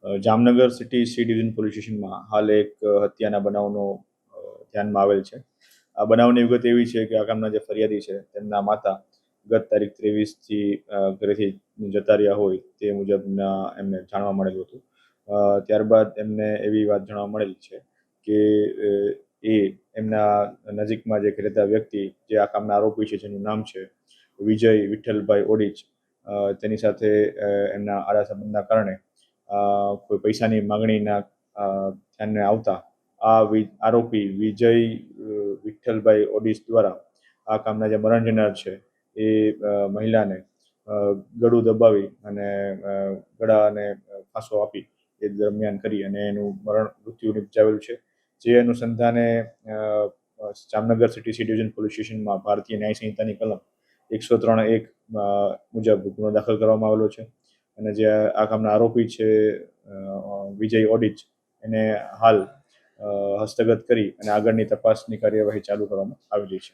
Jamnagar city C division police સ્ટેશનમાં હાલ એક હત્યાના બનાવનો ધ્યાનમાં આવેલ છે. આ બનાવની વિગત એવી છે કે આ ગામના જે ફરિયાદી છે તેમના માતા ગત તારીખ 23થી ઘરેથી જતા રહ્યા હોય તે મુજબના એમને જાણવા મળેલું હતું. ત્યારબાદ એમને એવી વાત જાણવા મળેલી છે કે એ એમના નજીકમાં જે રહેતા વ્યક્તિ જે આ કામના આરોપી છે જેનું નામ છે વિજય વિઠ્ઠલભાઈ ઓડિચ, તેની સાથે એમના આડા સંબંધના કારણે કોઈ પૈસાની માંગણીના ધ્યાનને આવતા આરોપી વિજય વિઠ્ઠલભાઈ ઓડિસ દ્વારા આ કામના જે મરણ જનાર છે એ મહિલાને ગળું દબાવી અને ગળાને ફાંસો આપી એ દરમિયાન કરી અને એનું મૃત્યુ નિપજાવેલું છે. જે અનુસંધાને Jamnagar city C division police સ્ટેશનમાં ભારતીય ન્યાય સંહિતાની કલમ 103(1) મુજબ ગુનો દાખલ કરવામાં આવેલો છે. અને જે આ કામના આરોપી છે વિજય ઓડિચ, એને હાલ હસ્તગત કરી અને આગળની તપાસની કાર્યવાહી ચાલુ કરવામાં આવેલી છે.